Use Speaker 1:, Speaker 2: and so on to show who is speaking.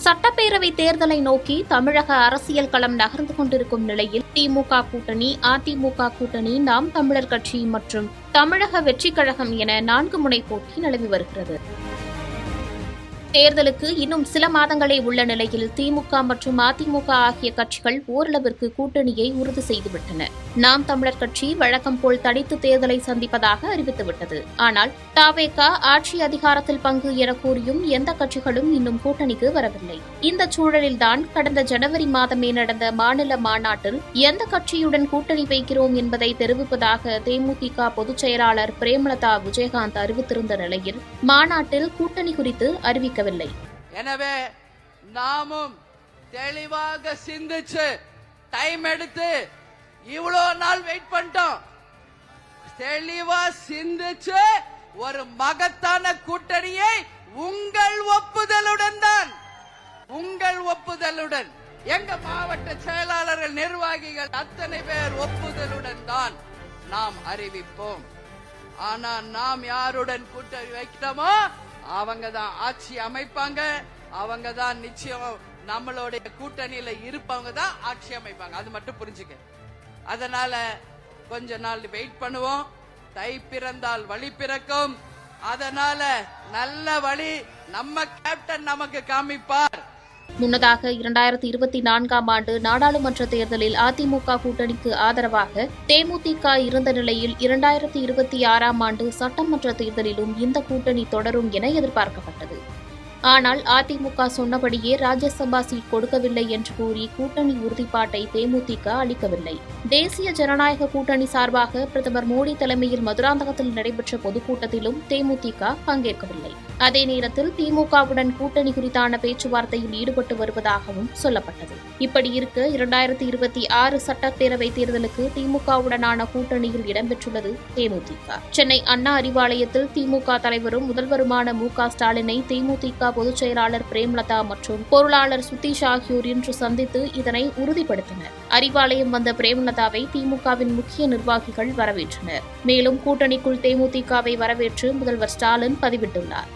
Speaker 1: சட்டப்பேரவை தேர்தலை நோக்கி தமிழக அரசியல் களம் நகர்ந்து கொண்டிருக்கும் நிலையில் திமுக கூட்டணி, அதிமுக கூட்டணி, நாம் தமிழர் கட்சி மற்றும் தமிழக வெற்றிக் கழகம் என 4 முனை போட்டி நிலவி வருகிறது. தேர்தலுக்கு இன்னும் சில மாதங்களே உள்ள நிலையில் திமுக மற்றும் அதிமுக ஆகிய கட்சிகள் ஓரளவிற்கு கூட்டணியை உறுதி செய்துவிட்டன. நாம் தமிழர் கட்சி வழக்கம் போல் தனித்து தேர்தலை சந்திப்பதாக அறிவித்துவிட்டது. ஆனால் தவேக ஆட்சி அதிகாரத்தில் பங்கு என கூறியும் எந்த கட்சிகளும் இன்னும் கூட்டணிக்கு வரவில்லை. இந்த சூழலில்தான் கடந்த ஜனவரி மாதமே நடந்த மாநில மாநாட்டில் எந்த கட்சியுடன் கூட்டணி வைக்கிறோம் என்பதை தெரிவிப்பதாக தேமுதிக பொதுச் செயலாளர் பிரேமலதா விஜயகாந்த் அறிவித்திருந்த நிலையில் மாநாட்டில் கூட்டணி குறித்து அறிவிக்க.
Speaker 2: எனவே நாமும் தெளிவாக சிந்திச்சு டைம் எடுத்து இவ்வளவு நாள் வெயிட் பண்ணிட்டோம். தெளிவா சிந்திச்சு ஒரு மகத்தான கூட்டணியை உங்கள் ஒப்புதலுடன் எங்க மாவட்ட செயலாளர்கள், நிர்வாகிகள் அத்தனை பேர் ஒப்புதலுடன் தான் நாம் அறிவிப்போம். ஆனா நாம் யாருடன் கூட்டணி வைக்கிறோமோ அவங்க தான் ஆட்சி அமைப்பாங்க. அவங்க தான் நிச்சயம் நம்மளுடைய கூட்டணியில இருப்பவங்க தான் ஆட்சி அமைப்பாங்க. அது மட்டும் புரிஞ்சுக்க. அதனால கொஞ்ச நாள் வெயிட் பண்ணுவோம். தை பிறந்தால் வழி பிறக்கும். அதனால நல்ல வழி நம்ம கேப்டன் நமக்கு காமிப்பார்.
Speaker 1: முன்னதாக 2024ஆம் ஆண்டு நாடாளுமன்ற தேர்தலில் அதிமுக கூட்டணிக்கு ஆதரவாக தேமுதிக இருந்த நிலையில் 2026ஆம் ஆண்டு சட்டமன்ற தேர்தலிலும் இந்த கூட்டணி தொடரும் என எதிர்பார்க்கப்பட்டது. ஆனால் அதிமுக சொன்னபடியே ராஜ்யசபா சீட் கொடுக்கவில்லை என்று கூறி கூட்டணி உறுதிப்பாட்டை தேமுதிக அளிக்கவில்லை. தேசிய ஜனநாயக கூட்டணி சார்பாக பிரதமர் மோடி தலைமையில் மதுராந்தகத்தில் நடைபெற்ற பொதுக்கூட்டத்திலும் தேமுதிக பங்கேற்கவில்லை. அதே நேரத்தில் திமுகவுடன் கூட்டணி குறித்தான பேச்சுவார்த்தையில் ஈடுபட்டு வருவதாகவும் சொல்லப்பட்டது. இப்படி இருக்க 2026 சட்டப்பேரவை தேர்தலுக்கு திமுகவுடனான கூட்டணியில் இடம்பெற்றுள்ளது தேமுதிக. சென்னை அண்ணா அறிவாலயத்தில் திமுக தலைவரும் முதல்வருமான மு.க.ஸ்டாலினை தேமுதிக பொதுச் செயலாளர் பிரேமலதா மற்றும் பொருளாளர் சுதீஷ் ஆகியோர் இன்று சந்தித்து இதனை உறுதிப்படுத்தினர். அறிவாலயம் வந்த பிரேமலதாவை திமுகவின் முக்கிய நிர்வாகிகள் வரவேற்றனர். மேலும் கூட்டணிக்குள் தேமுதிகவை வரவேற்று முதல்வர் ஸ்டாலின் பதிவிட்டுள்ளார்.